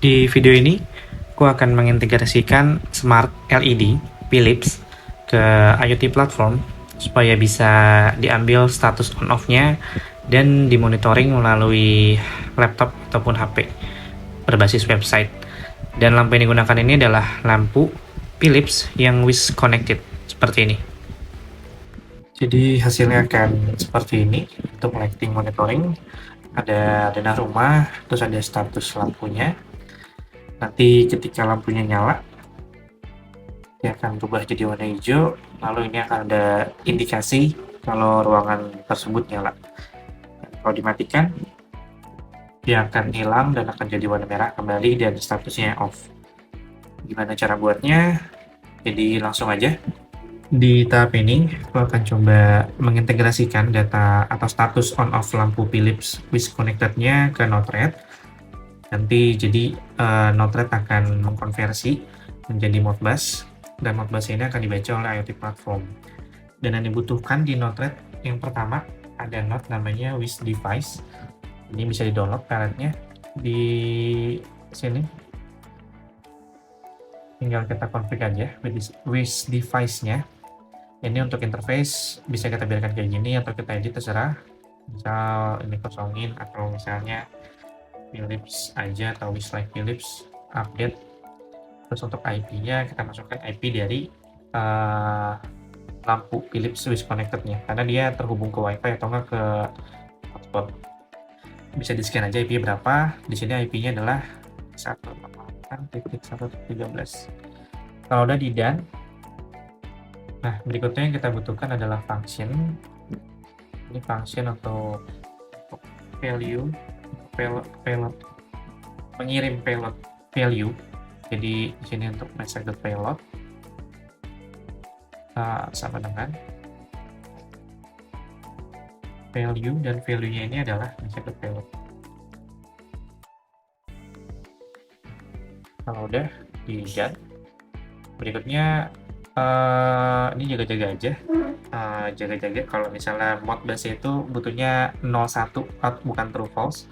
Di video ini, aku akan mengintegrasikan Smart LED Philips ke IoT platform supaya bisa diambil status on-off-nya dan dimonitoring melalui laptop ataupun HP berbasis website. Dan lampu yang digunakan ini adalah lampu Philips yang WIS connected, seperti ini. Jadi hasilnya akan seperti ini untuk lighting monitoring. Ada dana rumah, terus ada status lampunya. Nanti ketika lampunya nyala, dia akan berubah jadi warna hijau, lalu ini akan ada indikasi kalau ruangan tersebut nyala. Kalau dimatikan, dia akan hilang dan akan jadi warna merah kembali dan statusnya off. Gimana cara buatnya? Jadi langsung aja. Di tahap ini, aku akan coba mengintegrasikan data atau status on-off lampu Philips WIS connected-nya ke Node-RED. Nanti jadi Node-RED akan mengkonversi menjadi Modbus, dan Modbus ini akan dibaca oleh IoT platform. Dan yang dibutuhkan di Node-RED yang pertama ada node namanya WIS device. Ini bisa di-download paletnya di sini. Tinggal kita config aja WIS device-nya. Ini untuk interface bisa kita biarkan kayak gini atau kita edit terserah. Misal ini kosongin atau misalnya Philips aja atau WIS like Philips update. Terus untuk IP-nya kita masukkan IP dari lampu Philips WIS connected-nya karena dia terhubung ke WiFi atau enggak ke hotspot. Bisa di scan aja IP berapa. Di sini IP-nya adalah 1.1.13. Kalau udah di done, nah berikutnya yang kita butuhkan adalah function. Ini function untuk value payload mengirim payload value. Jadi di sini untuk message.payload sama dengan value, dan value-nya ini adalah message.payload. Kalau udah di done, berikutnya ini jaga-jaga aja. Jaga-jaga kalau misalnya Modbus itu butuhnya 01 bukan true false.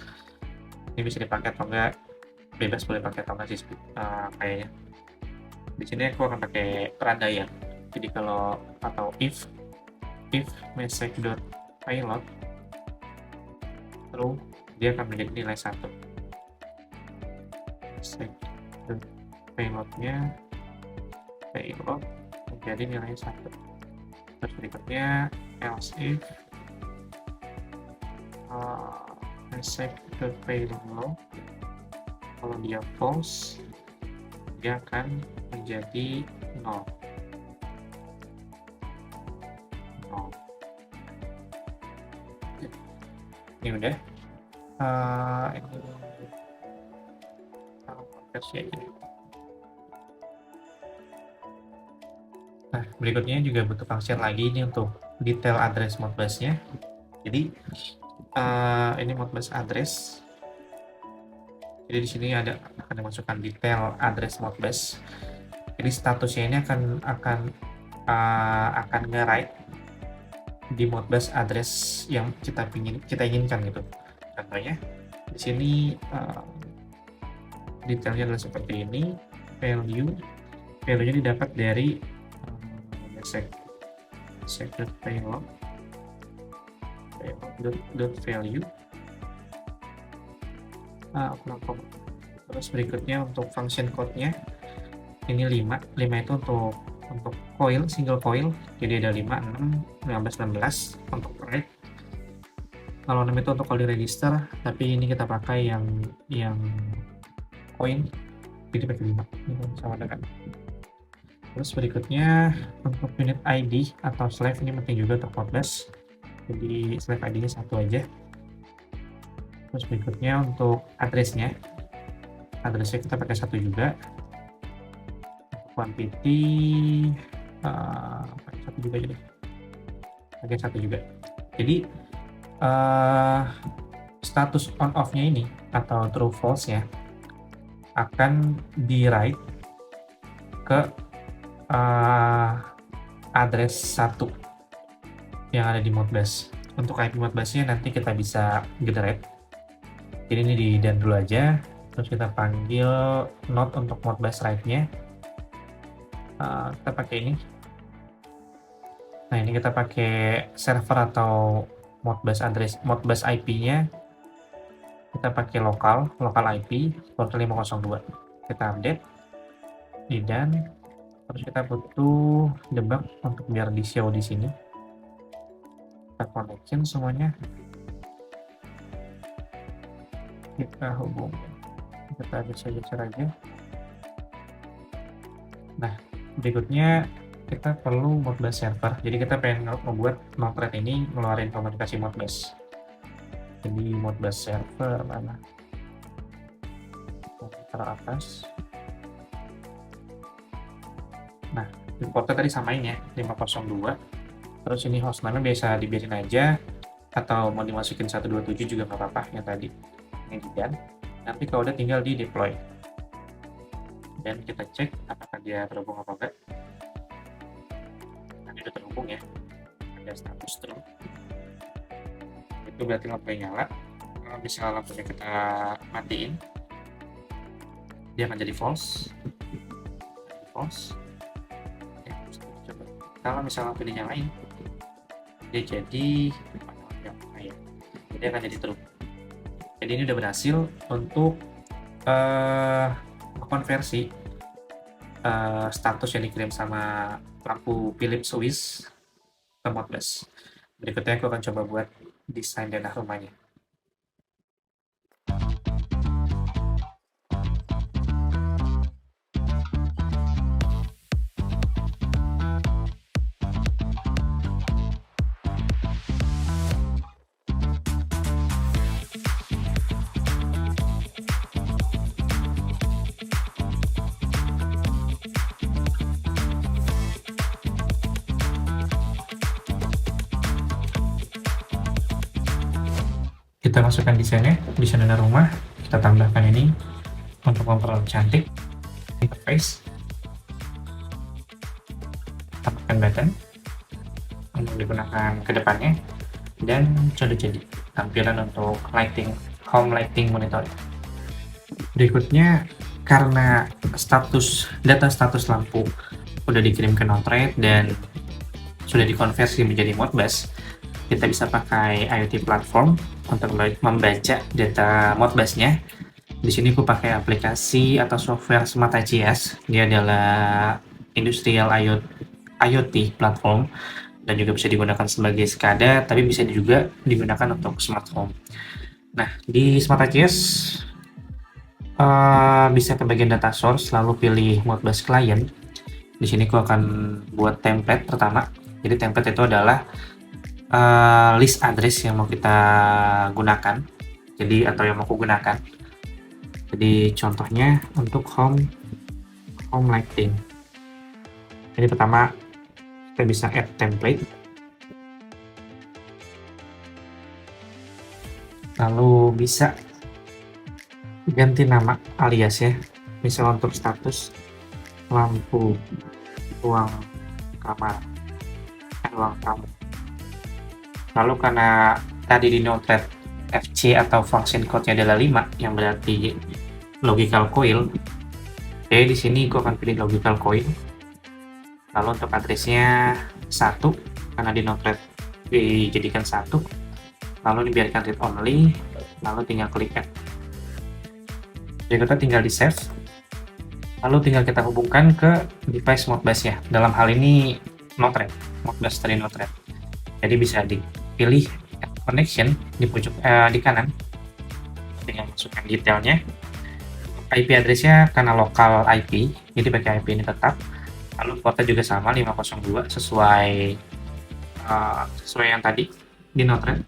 Ini bisa dipakai atau enggak, bebas boleh pakai atau enggak sih kayaknya. Di sini aku akan pakai perandaian. Jadi kalau atau if message.payload true, dia akan menjadi nilai 1. Message.payload-nya payload menjadi nilai 1. Terus berikutnya else if message.payload kalau dia false, dia akan menjadi 0. Ini udah ini konversi aja. Nah, berikutnya juga butuh function lagi ini untuk detail address Modbus-nya. Jadi ini Modbus address. Jadi di sini akan dimasukkan detail address Modbus. Jadi statusnya ini akan nge-write di Modbus address yang kita inginkan gitu. Contohnya di sini detailnya adalah seperti ini. Value-nya didapat dari message.payload value. Terus berikutnya untuk function code-nya ini 5 itu untuk coil, single coil. Jadi ada 5, 6, 15, 16 untuk write. Kalau 6 itu untuk calling register, tapi ini kita pakai yang coin, jadi pakai 5. Ini sama dengan. Terus berikutnya untuk unit ID atau slave ini penting juga untuk Modbus. Jadi slave ID-nya 1 aja. Terus berikutnya untuk address-nya kita pakai 1 juga. Quantity pakai 1 juga jadi. Pakai 1 juga. Jadi status on off-nya ini atau true false ya akan di-write ke address 1 yang ada di Modbus. Untuk IP Modbus-nya nanti kita bisa generate. Jadi ini di done dulu aja. terus kita panggil node untuk Modbus write-nya. Kita pakai ini. Nah, ini kita pakai server atau Modbus address, Modbus IP-nya kita pakai lokal IP port 502. Kita update di done. Terus kita butuh debug untuk biar di show di sini. Kita connection semuanya. Kita hubungin. Kita geser-geser aja. Nah, berikutnya kita perlu Modbus server. Jadi kita pengen membuat Node-RED ini ngeluarin komunikasi Modbus. Jadi Modbus server mana? Teratas. Nah, importnya tadi samain ya, 502. Terus ini hostname biasa dibiarin aja, atau mau dimasukin 127 juga nggak apa-apa yang tadi. Ini dan nanti kalau udah tinggal di deploy. Dan kita cek apakah dia terhubung apa enggak. Nanti udah terhubung ya. Ada status true. Itu berarti lampunya nyala. Kalau misalnya lampunya kita matiin, dia akan jadi false. False. Coba. Kalau misalnya lampu dinyalain, dia jadi jadi akan jadi true. Jadi ini udah berhasil untuk konversi status yang dikirim sama lampu Philips Swiss ke Modbus. Berikutnya aku akan coba buat desain denah rumahnya. Kita masukkan desainnya, desain denah rumah, kita tambahkan ini untuk memperoleh cantik interface. Tambahkan button untuk digunakan ke depannya, dan sudah jadi tampilan untuk home lighting monitoring. Berikutnya, karena data status lampu udah dikirim ke Node-RED dan sudah dikonversi menjadi Modbus, kita bisa pakai IoT platform untuk membaca data Modbus-nya. Di sini aku pakai aplikasi atau software Smart ICS. Dia adalah industrial IoT platform dan juga bisa digunakan sebagai SCADA, tapi bisa juga digunakan untuk smart home. Nah, di Smart ICS bisa ke bagian data source, lalu pilih Modbus client. Di sini aku akan buat template pertama. Jadi template itu adalah list address yang mau kita gunakan, atau yang mau aku gunakan. Jadi contohnya untuk home lighting. Jadi pertama kita bisa add template, lalu bisa ganti nama alias ya. Misal untuk status lampu ruang kamar, ruang tamu. Lalu karena tadi di Node-RED FC atau function code-nya adalah 5, yang berarti logical coil. Oke, di sini aku akan pilih logical coil. Lalu untuk address-nya 1, karena di Node-RED dijadikan 1. Lalu dibiarkan read only, lalu tinggal klik add. Jadi kita tinggal di save. Lalu tinggal kita hubungkan ke device Modbus ya. Dalam hal ini Node-RED, Modbus dari Node-RED. Jadi bisa dipilih connection di pojok di kanan, tinggal masukkan detailnya. IP address-nya karena lokal IP, jadi pakai IP ini tetap. Lalu portnya juga sama 502 sesuai yang tadi di Node-RED.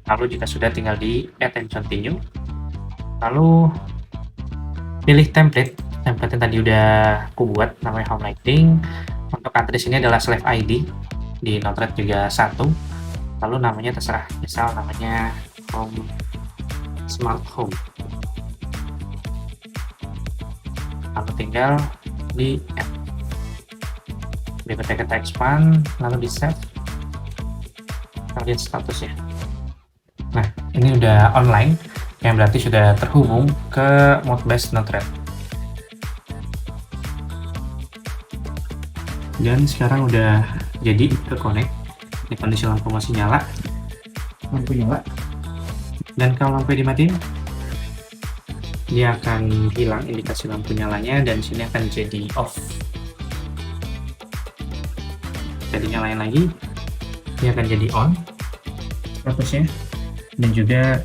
Lalu jika sudah tinggal di add and continue. Lalu pilih template yang tadi udah aku buat, namanya home lighting. Untuk address ini adalah /ID. Di Node-RED juga 1, lalu namanya terserah, misal namanya smart home, lalu tinggal di add. Berikutnya kita expand, lalu di save, kita lihat statusnya. Nah, ini udah online, yang berarti sudah terhubung ke Modbus Node-RED. Dan sekarang udah jadi terkonek. Ini kondisi lampu masih nyala, lampu nyala. Dan kalau lampu dimatiin, dia akan hilang indikasi lampu nyalanya dan sini akan jadi off. Jadi nyalain lagi, dia akan jadi on statusnya, dan juga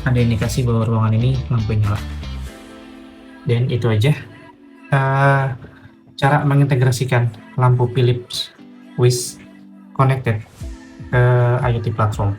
ada indikasi bahwa ruangan ini lampu nyala. Dan itu aja cara mengintegrasikan lampu Philips WiZ Connected ke IoT platform.